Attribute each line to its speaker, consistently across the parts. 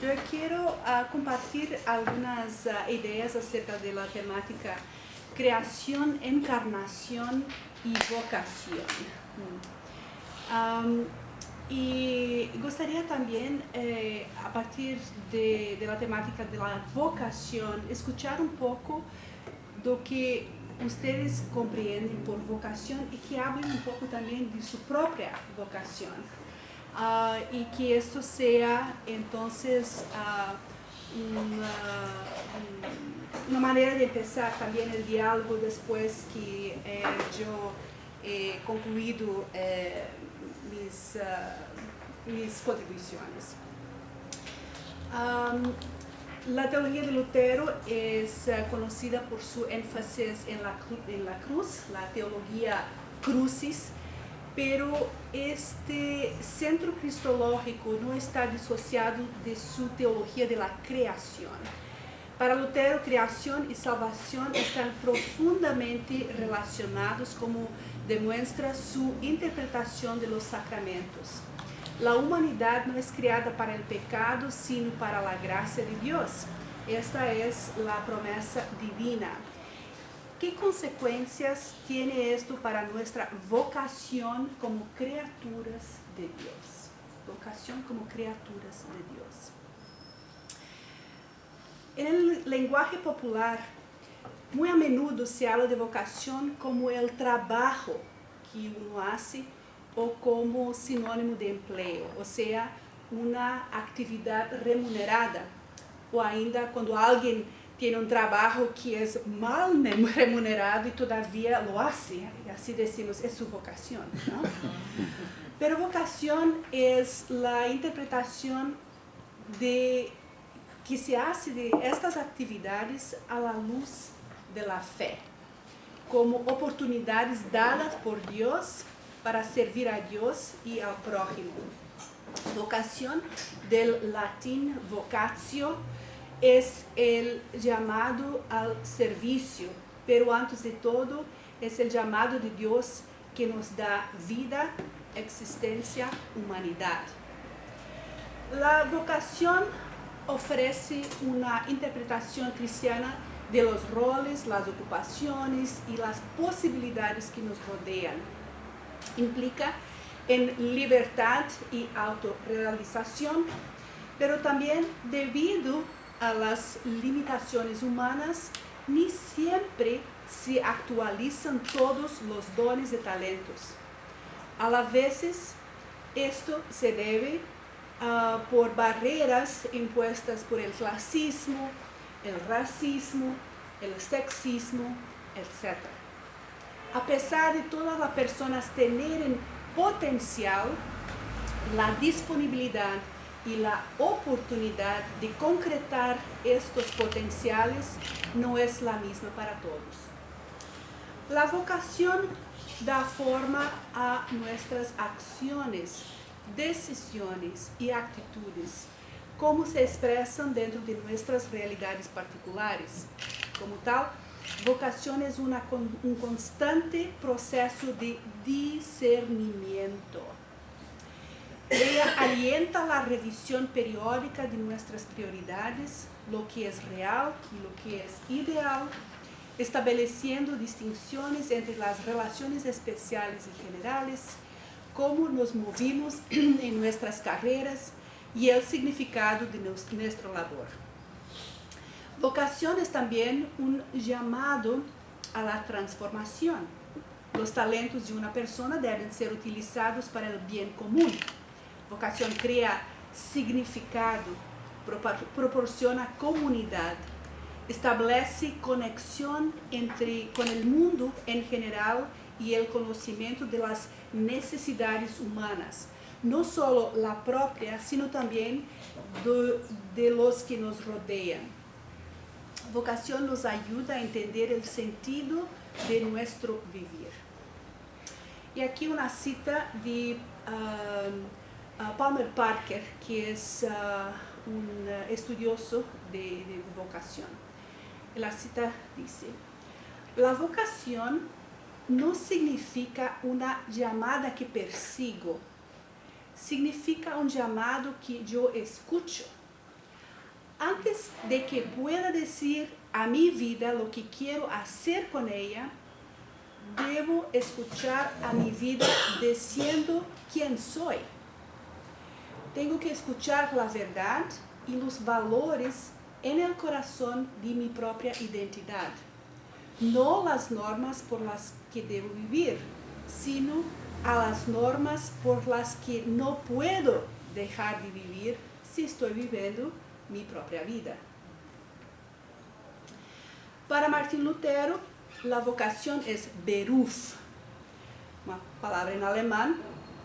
Speaker 1: Yo quiero compartir algunas ideas acerca de la temática creación, encarnación y vocación. Y gustaría también, a partir de la temática de la vocación, escuchar un poco lo que ustedes comprenden por vocación y que hablen un poco también de su propia vocación. Y que esto sea entonces una manera de empezar también el diálogo después que yo he concluido mis contribuciones. La teología de Lutero es conocida por su énfasis en la cruz, la teología crucis, pero este centro cristológico no está disociado de su teología de la creación. Para Lutero, creación y salvación están profundamente relacionados, como demuestra su interpretación de los sacramentos. La humanidad no es creada para el pecado, sino para la gracia de Dios. Esta es la promesa divina. ¿Qué consecuencias tiene esto para nuestra vocación como criaturas de Dios? Vocación como criaturas de Dios. En el lenguaje popular, muy a menudo se habla de vocación como el trabajo que uno hace o como sinónimo de empleo, o sea, una actividad remunerada, o ainda quando alguém tem um trabalho que é mal remunerado e todavia lo hace, assim decimos, é sua vocação, ¿no? Pero vocación es la interpretación de que se hace de estas actividades a la luz de la fe, como oportunidades dadas por Dios para servir a Dios y al prójimo. Vocación, del latín vocatio, es el llamado al servicio, pero antes de todo es el llamado de Dios que nos da vida, existencia, humanidad. La vocación ofrece una interpretación cristiana de los roles, las ocupaciones y las posibilidades que nos rodean. Implica en libertad y autorrealización, pero también debido a las limitaciones humanas, ni siempre se actualizan todos los dones y talentos. A la veces, esto se debe por barreras impuestas por el clasismo, el racismo, el sexismo, etc. A pesar de todas las personas tener potencial, la disponibilidad y la oportunidad de concretar estos potenciales no es la misma para todos. La vocación da forma a nuestras acciones, decisiones y actitudes, como se expresan dentro de nuestras realidades particulares. Como tal, vocación es un constante proceso de discernimiento. Ella alienta la revisión periódica de nuestras prioridades, lo que es real y lo que es ideal, estableciendo distinciones entre las relaciones especiales y generales, cómo nos movimos en nuestras carreras y el significado de nuestra labor. Vocación es también un llamado a la transformación. Los talentos de una persona deben ser utilizados para el bien común. Vocación crea significado, proporciona comunidad, establece conexión con el mundo en general y el conocimiento de las necesidades humanas, no solo la propia, sino también de los que nos rodean. Vocación nos ayuda a entender el sentido de nuestro vivir. Y aquí una cita de Palmer Parker, que es un estudioso de vocación. La cita dice: la vocación no significa una llamada que persigo, significa un llamado que yo escucho. antes de que pueda decir a mi vida lo que quiero hacer con ella, debo escuchar a mi vida diciendo quién soy. Tengo que escuchar la verdad y los valores en el corazón de mi propia identidad. No las normas por las que debo vivir, sino a las normas por las que no puedo dejar de vivir si estoy viviendo mi propia vida. Para Martín Lutero, la vocación es Beruf, una palabra en alemán,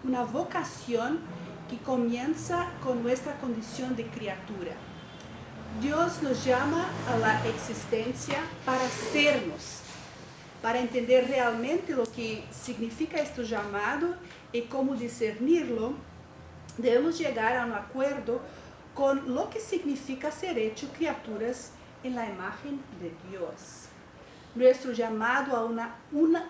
Speaker 1: una vocación que comienza con nuestra condición de criatura. Dios nos llama a la existencia para sernos, para entender realmente lo que significa este llamado y cómo discernirlo. Debemos llegar a un acuerdo con lo que significa ser hecho criaturas en la imagen de Dios. Nuestro llamado a una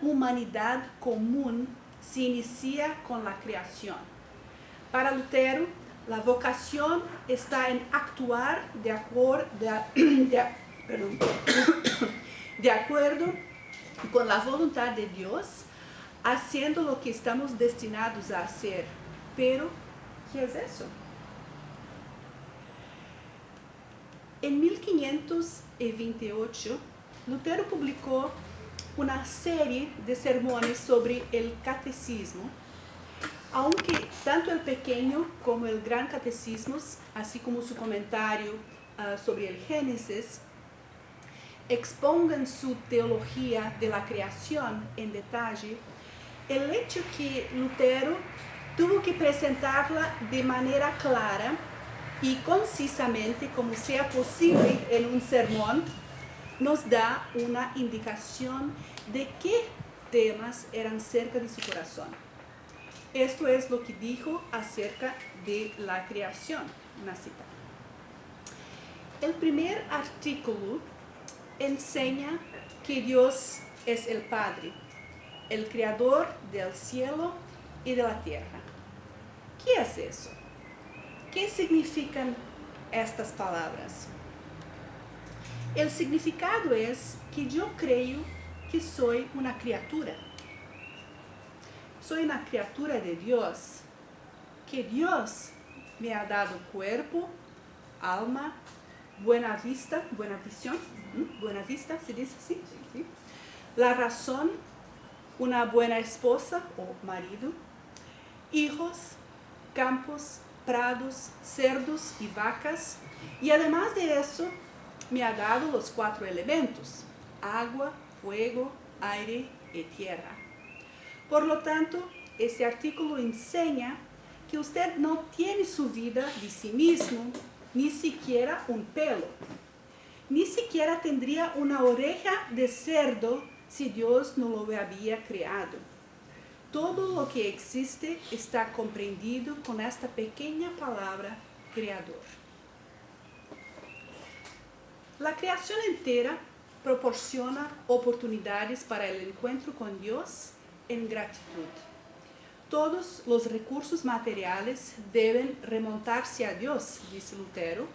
Speaker 1: humanidad común se inicia con la creación. Para Lutero, la vocación está en actuar de acuerdo con la voluntad de Dios, haciendo lo que estamos destinados a hacer. Pero, ¿qué es eso? En 1528, Lutero publicó una serie de sermones sobre el catecismo, aunque tanto el pequeño como el gran catecismo, así como su comentario sobre el Génesis, expongan su teología de la creación en detalle, el hecho que Lutero tuvo que presentarla de manera clara y concisamente como sea posible en un sermón, nos da una indicación de qué temas eran cerca de su corazón. Esto es lo que dijo acerca de la creación, una cita. El primer artículo enseña que Dios es el Padre, el Creador del cielo y de la tierra. ¿Qué es eso? ¿Qué significan estas palabras? El significado es que yo creo que soy una criatura. Soy una criatura de Dios, que Dios me ha dado cuerpo, alma, buena vista, buena visión, buena vista, ¿se dice así? ¿Sí? La razón, una buena esposa o marido, hijos, campos, prados, cerdos y vacas, y además de eso, me ha dado los 4 elementos: agua, fuego, aire y tierra. Por lo tanto, este artículo enseña que usted no tiene su vida de sí mismo, ni siquiera un pelo. Ni siquiera tendría una oreja de cerdo si Dios no lo había creado. Todo lo que existe está comprendido con esta pequeña palabra, creador. La creación entera proporciona oportunidades para el encuentro con Dios en gratitud. Todos los recursos materiales deben remontarse a Dios, dice Lutero,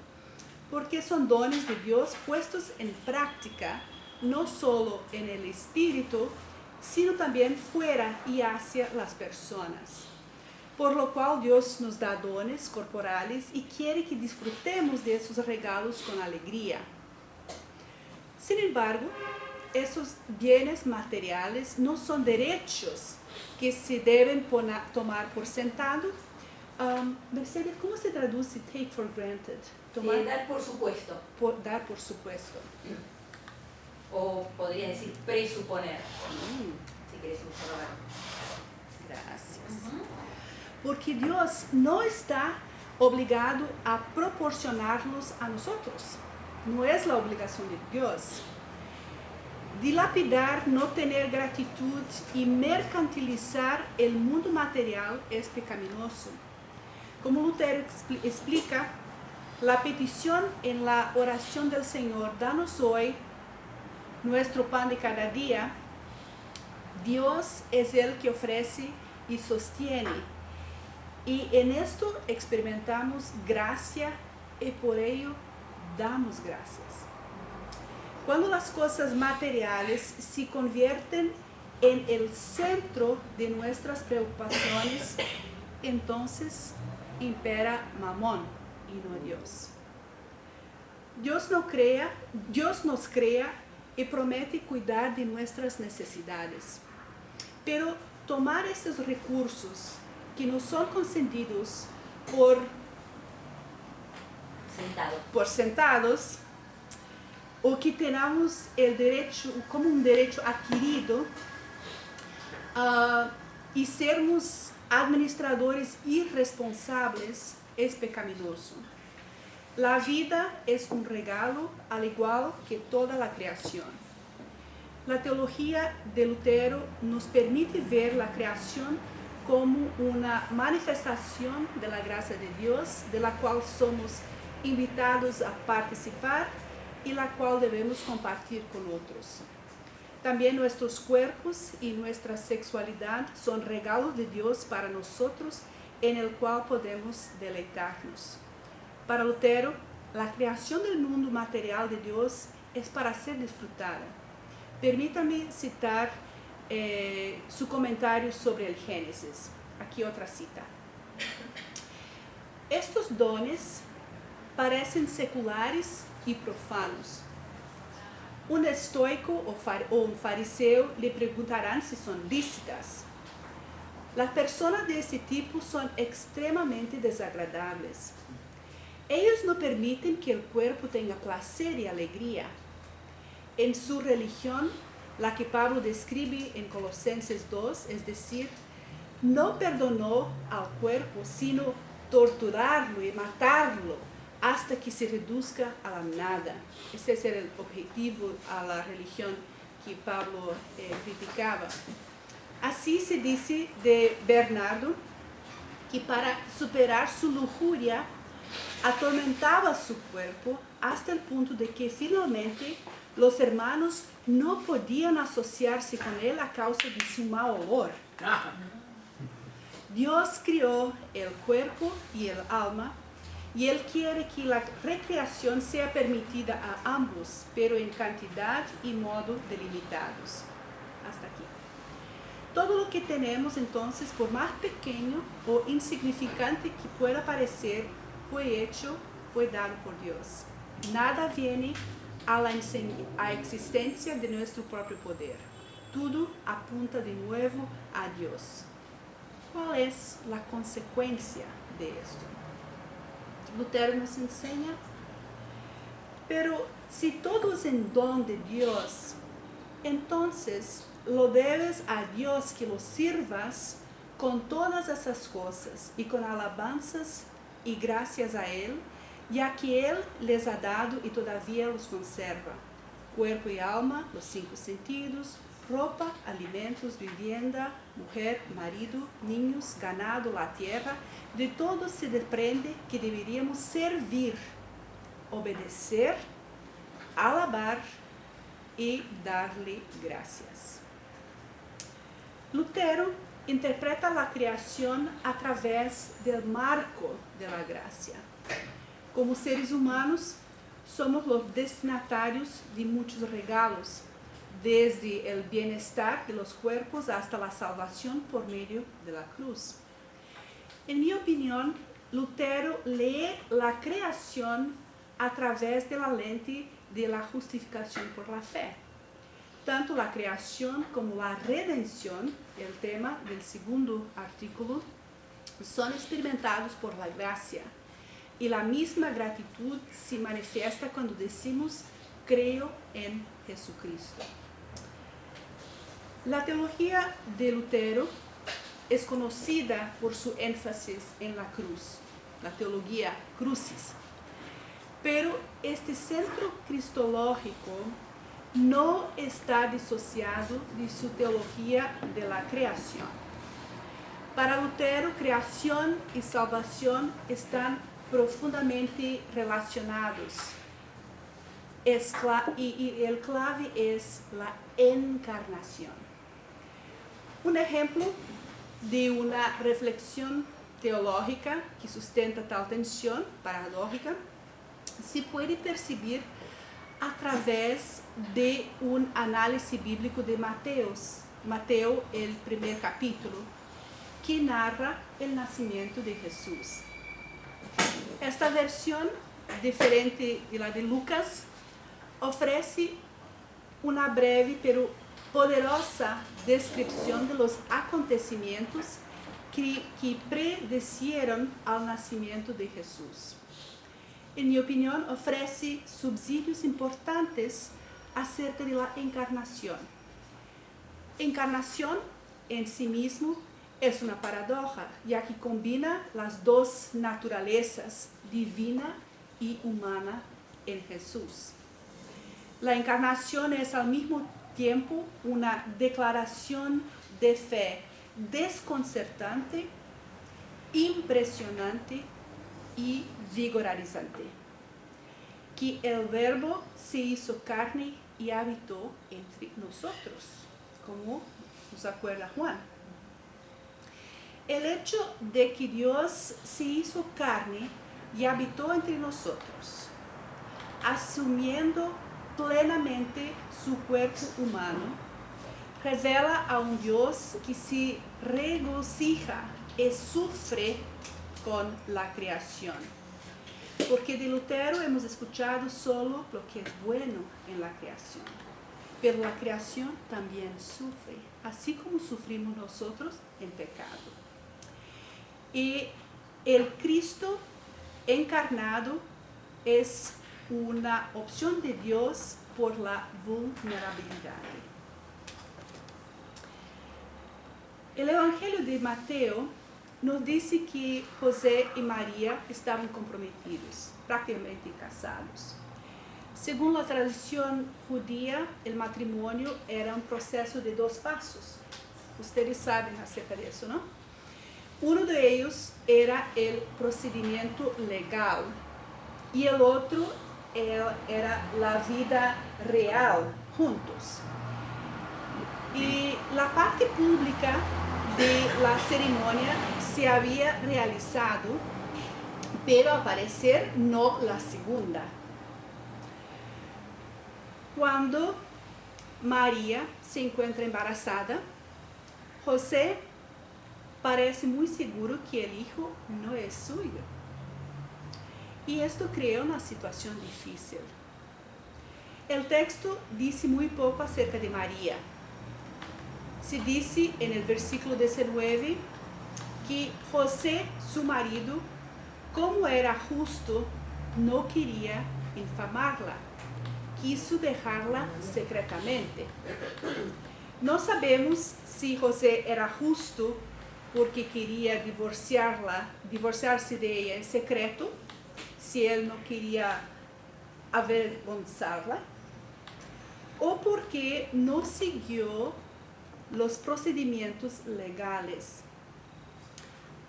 Speaker 1: porque son dones de Dios puestos en práctica, no solo en el espíritu, sino también fuera y hacia las personas. Por lo cual Dios nos da dones corporales y quiere que disfrutemos de esos regalos con alegría. Sin embargo, esos bienes materiales no son derechos que se deben tomar por sentado. Mercedes, ¿cómo se traduce take for granted?
Speaker 2: Dar por supuesto.
Speaker 1: Dar por supuesto.
Speaker 2: O podría decir presuponer, si quieres usarlo.
Speaker 1: Gracias. Porque Dios no está obligado a proporcionarlos a nosotros. No es la obligación de Dios. Dilapidar, no tener gratitud y mercantilizar el mundo material es pecaminoso. Como Lutero explica, la petición en la oración del Señor, danos hoy nuestro pan de cada día, Dios es el que ofrece y sostiene. Y en esto experimentamos gracia y por ello damos gracias. Cuando las cosas materiales se convierten en el centro de nuestras preocupaciones, entonces impera Mamón y no Dios. Dios nos crea y promete cuidar de nuestras necesidades. Pero tomar estos recursos que nos son concedidos por sentados, o que tenemos el derecho, como un derecho adquirido, y sermos administradores irresponsables, es pecaminoso. La vida es un regalo, al igual que toda la creación. La teología de Lutero nos permite ver la creación como una manifestación de la gracia de Dios, de la cual somos invitados a participar y la cual debemos compartir con otros. También nuestros cuerpos y nuestra sexualidad son regalos de Dios para nosotros, en el cual podemos deleitarnos. Para Lutero, la creación del mundo material de Dios es para ser disfrutada. Permítame citar su comentario sobre el Génesis. Aquí otra cita. Estos dones parecen seculares y profanos. Un estoico o un fariseo le preguntarán si son lícitas. Las personas de este tipo son extremadamente desagradables. Ellos no permiten que el cuerpo tenga placer y alegría. En su religión, la que Pablo describe en Colosenses 2, es decir, no perdonó al cuerpo, sino torturarlo y matarlo hasta que se reduzca a la nada. Ese es el objetivo a la religión que Pablo criticaba. Así se dice de Bernardo, que para superar su lujuria, atormentaba su cuerpo hasta el punto de que finalmente los hermanos no podían asociarse con él a causa de su mal olor. Dios creó el cuerpo y el alma, y Él quiere que la recreación sea permitida a ambos, pero en cantidad y modo delimitados. Hasta aquí. Todo lo que tenemos entonces, por más pequeño o insignificante que pueda parecer, fue dado por Dios. Nada viene a la existencia de nuestro propio poder. Todo apunta de nuevo a Dios. ¿Cuál es la consecuencia de esto? Lutero nos enseña, pero si todo es en don de Dios, entonces lo debes a Dios que lo sirvas con todas esas cosas y con alabanzas y gracias a Él, ya que Él les ha dado y todavía los conserva. Cuerpo y alma, los 5 sentidos, ropa, alimentos, vivienda, mujer, marido, niños, ganado, la tierra, de todo se desprende que deberíamos servir, obedecer, alabar y darle gracias. Lutero interpreta la creación a través del marco de la gracia. Como seres humanos, somos los destinatarios de muchos regalos, desde el bienestar de los cuerpos hasta la salvación por medio de la cruz. En mi opinión, Lutero lee la creación a través de la lente de la justificación por la fe. Tanto la creación como la redención, el tema del segundo artículo, son experimentados por la gracia. Y la misma gratitud se manifiesta cuando decimos, creo en Jesucristo. La teología de Lutero es conocida por su énfasis en la cruz, la teología crucis. Pero este centro cristológico no está disociado de su teología de la creación. Para Lutero, creación y salvación están profundamente relacionados. Y el clave es la encarnación. Un ejemplo de una reflexión teológica que sustenta tal tensión paradójica se puede percibir a través de un análisis bíblico de Mateo, el primer capítulo, que narra el nacimiento de Jesús. Esta versión, diferente de la de Lucas, ofrece una breve pero poderosa descripción de los acontecimientos que predecieron al nacimiento de Jesús. En mi opinión, ofrece subsidios importantes acerca de la encarnación. Encarnación en sí mismo es una paradoja, ya que combina las dos naturalezas, divina y humana, en Jesús. La encarnación es al mismo tiempo una declaración de fe desconcertante, impresionante y vigorizante. Que el Verbo se hizo carne y habitó entre nosotros, como nos acuerda Juan. El hecho de que Dios se hizo carne y habitó entre nosotros, asumiendo plenamente su cuerpo humano, revela a un Dios que se regocija y sufre con la creación. Porque de Lutero hemos escuchado solo lo que es bueno en la creación. Pero la creación también sufre, así como sufrimos nosotros en pecado. Y el Cristo encarnado es una opción de Dios por la vulnerabilidad. El Evangelio de Mateo nos dice que José y María estaban comprometidos, prácticamente casados. Según la tradición judía, el matrimonio era un proceso de 2 pasos. Ustedes saben acerca de eso, ¿no? Uno de ellos era el procedimiento legal y el otro era la vida real juntos. Y la parte pública de la ceremonia se había realizado, pero al parecer no la segunda. Cuando María se encuentra embarazada, José parece muy seguro que el hijo no es suyo. Y esto crea una situación difícil. El texto dice muy poco acerca de María. Se dice en el versículo 19 que José, su marido, como era justo, no quería infamarla, quiso dejarla secretamente. No sabemos si José era justo porque quería divorciarse de ella en secreto, si él no quería avergonzarla, o porque no siguió los procedimientos legales.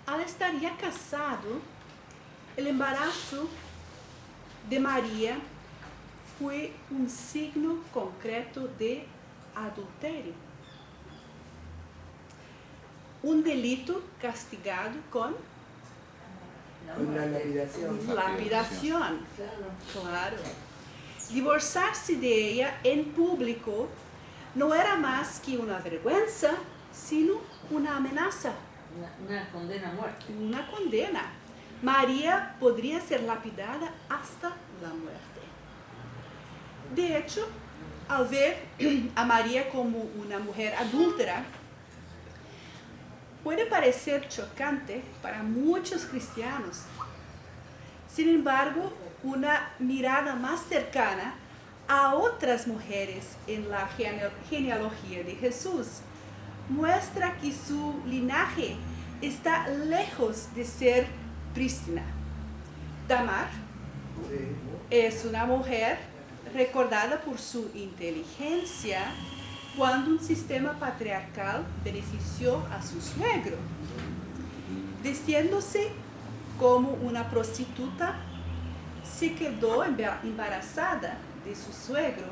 Speaker 1: Al estar ya casado, el embarazo de María fue un signo concreto de adulterio. Un delito castigado con
Speaker 3: Una lapidación.
Speaker 1: lapidación. Claro. Divorciarse de ella en público no era más que una vergüenza, sino una amenaza.
Speaker 2: Una condena a muerte.
Speaker 1: Una condena. María podría ser lapidada hasta la muerte. De hecho, al ver a María como una mujer adúltera, puede parecer chocante para muchos cristianos. Sin embargo, una mirada más cercana a otras mujeres en la genealogía de Jesús muestra que su linaje está lejos de ser prístina. Tamar es una mujer recordada por su inteligencia cuando un sistema patriarcal benefició a su suegro. Vistiéndose como una prostituta, se quedó embarazada de su suegro.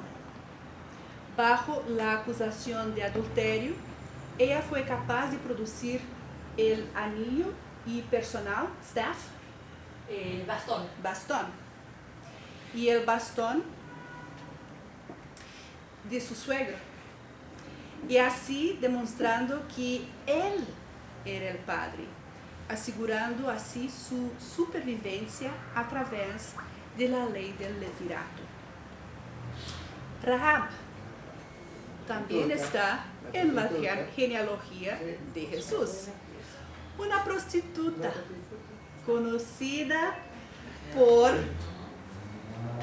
Speaker 1: Bajo la acusación de adulterio, ella fue capaz de producir el anillo y personal, staff,
Speaker 2: El bastón.
Speaker 1: bastón. y el bastón de su suegro. Y así demostrando que él era el padre, asegurando así su supervivencia a través de la ley del levirato. Rahab también está en la genealogía de Jesús. Una prostituta conocida por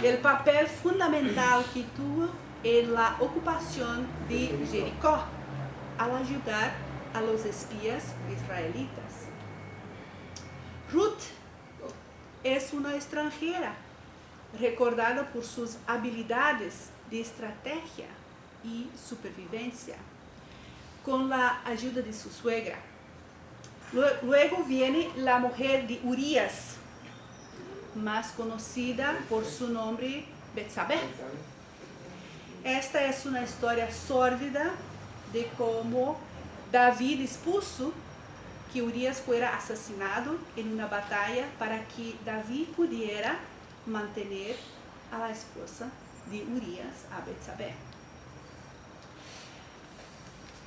Speaker 1: el papel fundamental que tuvo en la ocupación de Jericó al ayudar a los espías israelitas. Ruth es una extranjera, recordada por sus habilidades de estrategia y supervivencia, con la ayuda de su suegra. Luego viene la mujer de Urías, más conocida por su nombre Betsabé. Esta es una historia sórdida de cómo David expuso que Urías fuera asesinado en una batalla para que David pudiera mantener a la esposa de Urías, a Betsabé.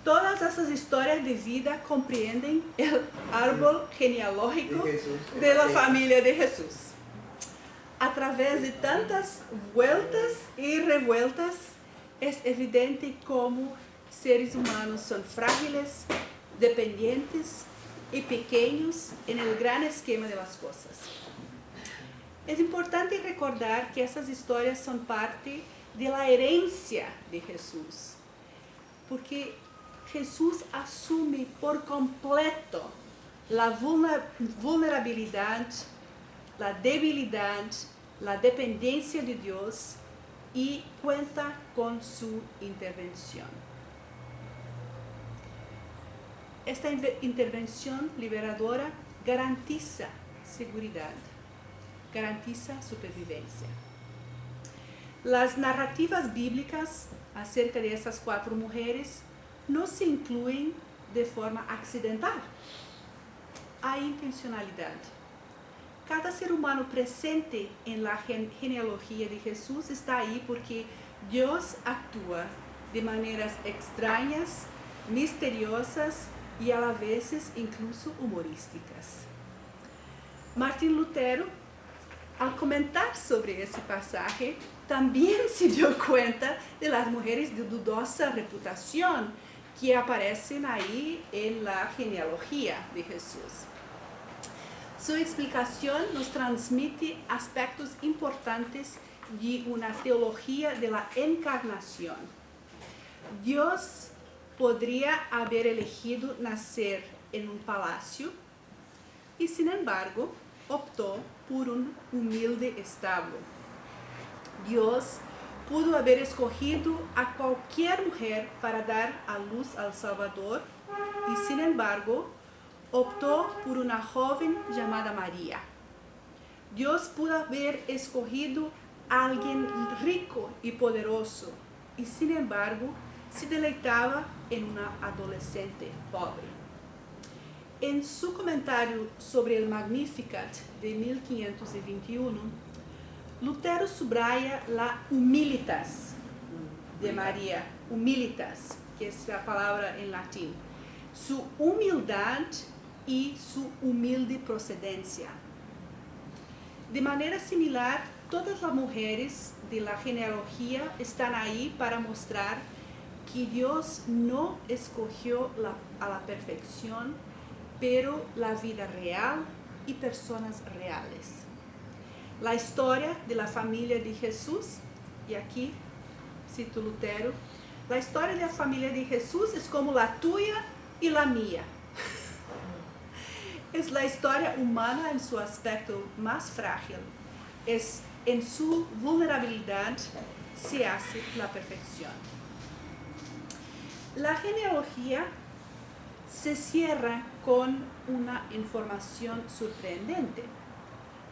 Speaker 1: Todas esas historias de vida comprenden el árbol genealógico de la familia de Jesús. A través de tantas vueltas y revueltas, es evidente cómo seres humanos son frágiles, dependientes y pequeños en el gran esquema de las cosas. Es importante recordar que esas historias son parte de la herencia de Jesús, porque Jesús asume por completo la vulnerabilidad, la debilidad, la dependencia de Dios y cuenta con su intervención. Esta intervención liberadora garantiza seguridad, garantiza supervivencia. Las narrativas bíblicas acerca de esas 4 mujeres no se incluyen de forma accidental. Hay intencionalidad. Cada ser humano presente en la genealogía de Jesús está ahí porque Dios actúa de maneras extrañas, misteriosas y a la vez incluso humorísticas. Martín Lutero, al comentar sobre ese pasaje, también se dio cuenta de las mujeres de dudosa reputación que aparecen ahí en la genealogía de Jesús. Su explicación nos transmite aspectos importantes de una teología de la encarnación. Dios podría haber elegido nacer en un palacio y, sin embargo, optó por un humilde establo. Dios pudo haber escogido a cualquier mujer para dar a luz al Salvador y, sin embargo, optó por una joven llamada María. Dios pudo haber escogido a alguien rico y poderoso y, sin embargo, se deleitaba en una adolescente pobre. En su comentario sobre el Magnificat de 1521, Lutero subraya la humilitas de María, humilitas, que es la palabra en latín, su humildad y su humilde procedencia. De manera similar, todas las mujeres de la genealogía están ahí para mostrar que Dios no escogió a la perfección, pero la vida real y personas reales. La historia de la familia de Jesús, y aquí cito Lutero, la historia de la familia de Jesús es como la tuya y la mía. Es la historia humana en su aspecto más frágil. Es en su vulnerabilidad se hace la perfección. La genealogía se cierra con una información sorprendente.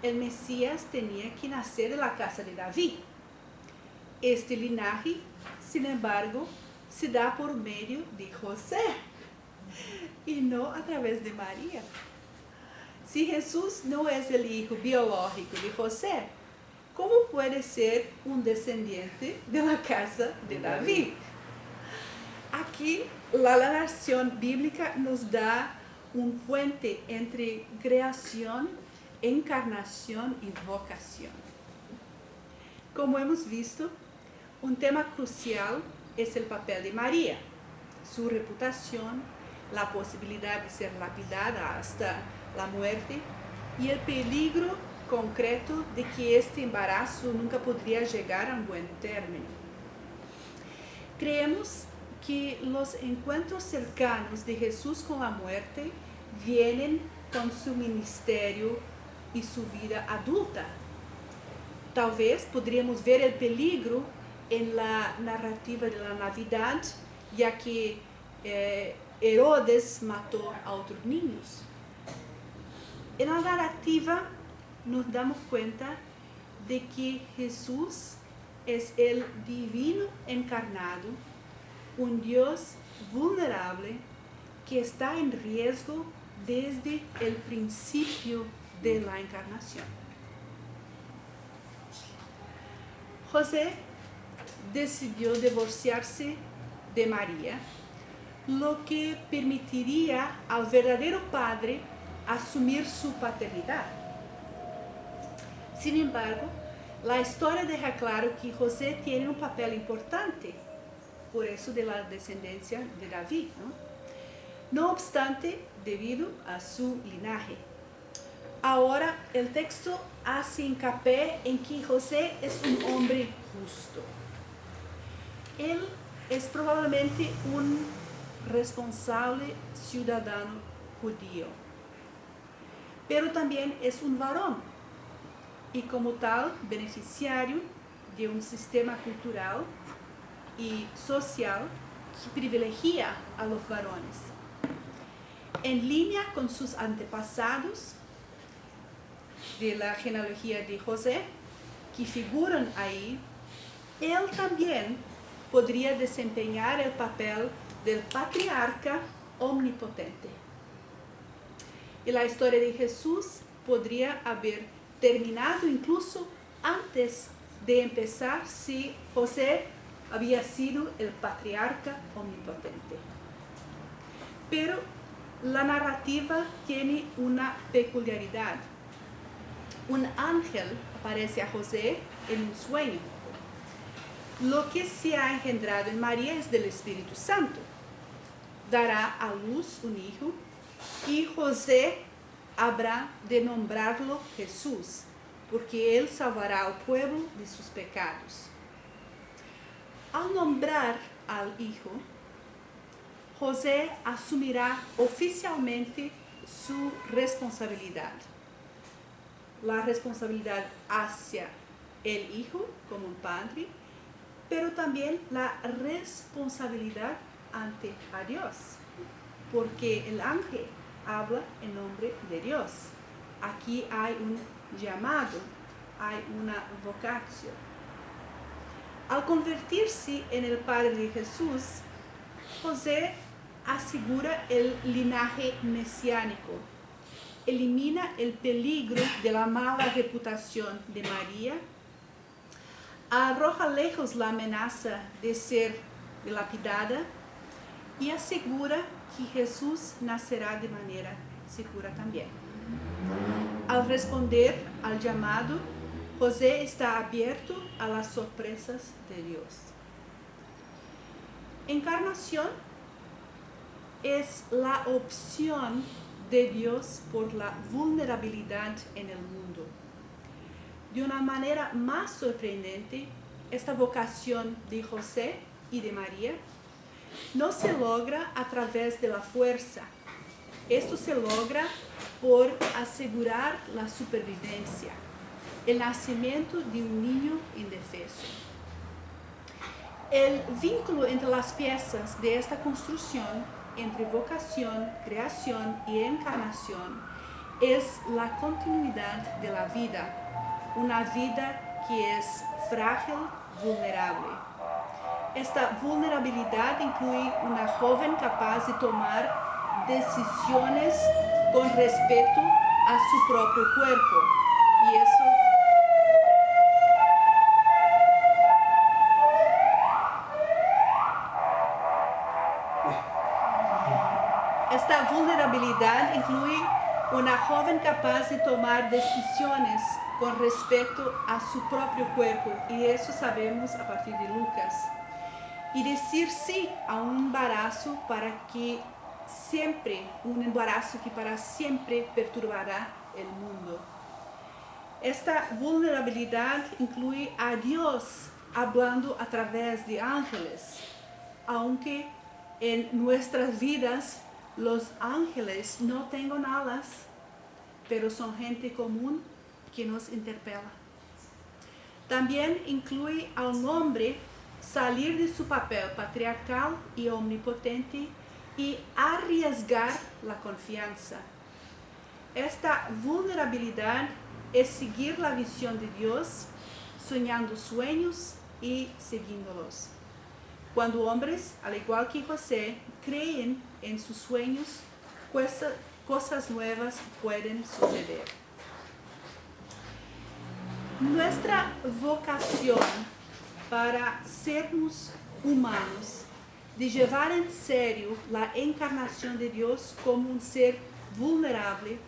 Speaker 1: El Mesías tenía que nacer de la casa de David. Este linaje, sin embargo, se da por medio de José y no a través de María. Si Jesús no es el hijo biológico de José, ¿cómo puede ser un descendiente de la casa de David? Aquí la narración bíblica nos da un puente entre creación, encarnación y vocación. Como hemos visto, un tema crucial es el papel de María, su reputación, la posibilidad de ser lapidada hasta la muerte y el peligro concreto de que este embarazo nunca podría llegar a un buen término. Creemos que los encuentros cercanos de Jesús con la muerte vienen con su ministerio y su vida adulta. Tal vez podríamos ver el peligro en la narrativa de la Navidad, ya que Herodes mató a otros niños. En la narrativa nos damos cuenta de que Jesús es el divino encarnado, un Dios vulnerable que está en riesgo desde el principio de la encarnación. José decidió divorciarse de María, lo que permitiría al verdadero padre asumir su paternidad. Sin embargo, la historia deja claro que José tiene un papel importante, por eso de la descendencia de David, no obstante, debido a su linaje. Ahora, el texto hace hincapié en que José es un hombre justo. Él es probablemente un responsable ciudadano judío, pero también es un varón y como tal beneficiario de un sistema cultural y social que privilegia a los varones. En línea con sus antepasados de la genealogía de José, que figuran ahí, él también podría desempeñar el papel del patriarca omnipotente. Y la historia de Jesús podría haber terminado incluso antes de empezar si José había sido el patriarca omnipotente. Pero la narrativa tiene una peculiaridad. Un ángel aparece a José en un sueño. Lo que se ha engendrado en María es del Espíritu Santo. Dará a luz un hijo y José habrá de nombrarlo Jesús, porque él salvará al pueblo de sus pecados. Al nombrar al hijo, José asumirá oficialmente su responsabilidad. La responsabilidad hacia el hijo como un padre, pero también la responsabilidad ante a Dios, porque el ángel habla en nombre de Dios. Aquí hay un llamado, hay una vocación. Al convertirse en el padre de Jesús, José asegura el linaje mesiánico, elimina el peligro de la mala reputación de María, arroja lejos la amenaza de ser lapidada y asegura que Jesús nacerá de manera segura también. Al responder al llamado, José está abierto a las sorpresas de Dios. Encarnación es la opción de Dios por la vulnerabilidad en el mundo. De una manera más sorprendente, esta vocación de José y de María no se logra a través de la fuerza. Esto se logra por asegurar la supervivencia, el nacimiento de un niño indefenso. El vínculo entre las piezas de esta construcción, entre vocación, creación y encarnación, es la continuidad de la vida, una vida que es frágil, vulnerable. Esta vulnerabilidad incluye una joven capaz de tomar decisiones con respeto a su propio cuerpo. Y eso vulnerabilidad incluye una joven capaz de tomar decisiones con respecto a su propio cuerpo, y eso sabemos a partir de Lucas. Y decir sí a un embarazo que para siempre perturbará el mundo. Esta vulnerabilidad incluye a Dios hablando a través de ángeles, aunque en nuestras vidas los ángeles no tengan alas, pero son gente común que nos interpela. También incluye a un hombre salir de su papel patriarcal y omnipotente y arriesgar la confianza. Esta vulnerabilidad es seguir la visión de Dios, soñando sueños y siguiéndolos. Cuando hombres, al igual que José, creen en sus sueños, cosas nuevas pueden suceder. Nuestra vocación para sermos humanos, de llevar en serio la encarnación de Dios como un ser vulnerable,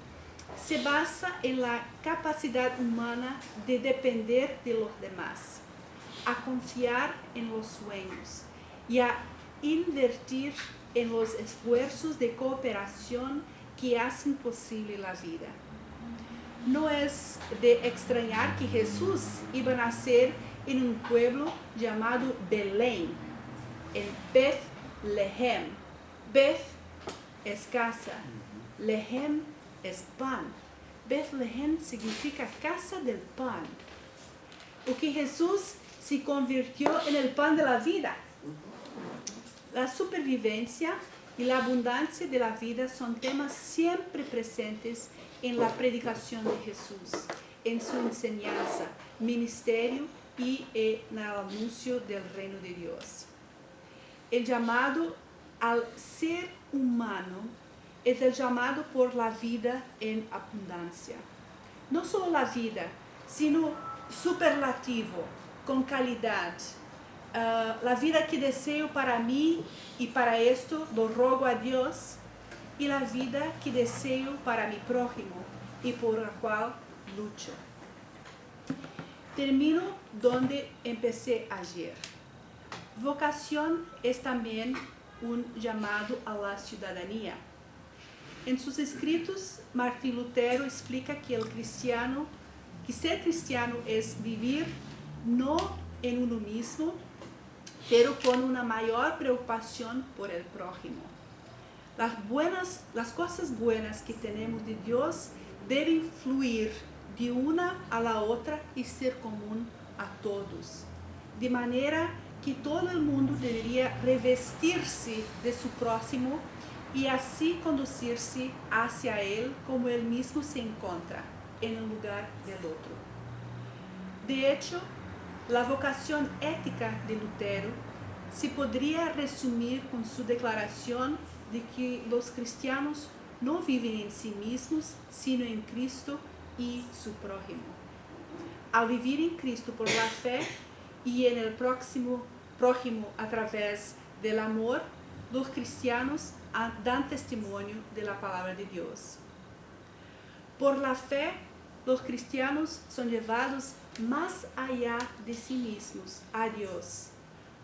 Speaker 1: se basa en la capacidad humana de depender de los demás, a confiar en los sueños y a invertir en los esfuerzos de cooperación que hacen posible la vida. No es de extrañar que Jesús iba a nacer en un pueblo llamado Belén, en Bethlehem. Beth es casa, Lehem es pan. Bethlehem significa casa del pan. Porque Jesús se convirtió en el pan de la vida. La supervivencia y la abundancia de la vida son temas siempre presentes en la predicación de Jesús, en su enseñanza, ministerio y en el anuncio del reino de Dios. El llamado al ser humano es el llamado por la vida en abundancia. No solo la vida, sino superlativo, con calidad. La vida que deseo para mí, y para esto lo rogo a Dios, y la vida que deseo para mi prójimo y por la cual lucho. Termino donde empecé ayer. Vocación es también un llamado a la ciudadanía. En sus escritos, Martín Lutero explica que ser cristiano es vivir no en uno mismo, pero con una mayor preocupación por el prójimo. Las cosas buenas que tenemos de Dios deben fluir de una a la otra y ser común a todos, de manera que todo el mundo debería revestirse de su próximo y así conducirse hacia él como él mismo se encuentra en el lugar del otro. De hecho, la vocación ética de Lutero se podría resumir con su declaración de que los cristianos no viven en sí mismos, sino en Cristo y su prójimo. Al vivir en Cristo por la fe y en el prójimo a través del amor, los cristianos dan testimonio de la palabra de Dios. Por la fe, los cristianos son llevados más allá de sí mismos a Dios.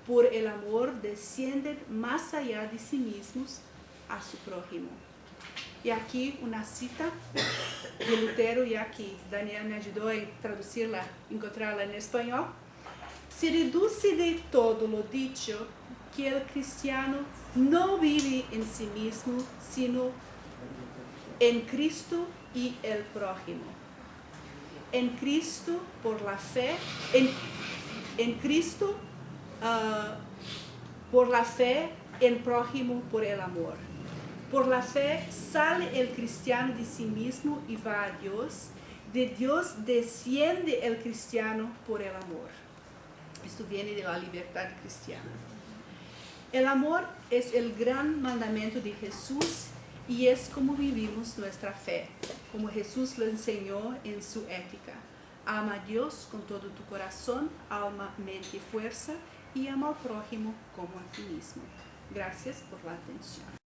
Speaker 1: Por el amor descienden más allá de sí mismos a su prójimo. Y aquí una cita de Lutero, ya que Daniel me ayudó a traducirla, encontrarla en español. Se deduce de todo lo dicho que el cristiano no vive en sí mismo, sino en Cristo y el prójimo. En Cristo por la fe, en Cristo por la fe, en prójimo por el amor. Por la fe sale el cristiano de sí mismo y va a Dios. De Dios desciende el cristiano por el amor. Esto viene de la libertad cristiana. El amor es el gran mandamiento de Jesús y es como vivimos nuestra fe, como Jesús lo enseñó en su ética. Ama a Dios con todo tu corazón, alma, mente y fuerza, y ama al prójimo como a ti mismo. Gracias por la atención.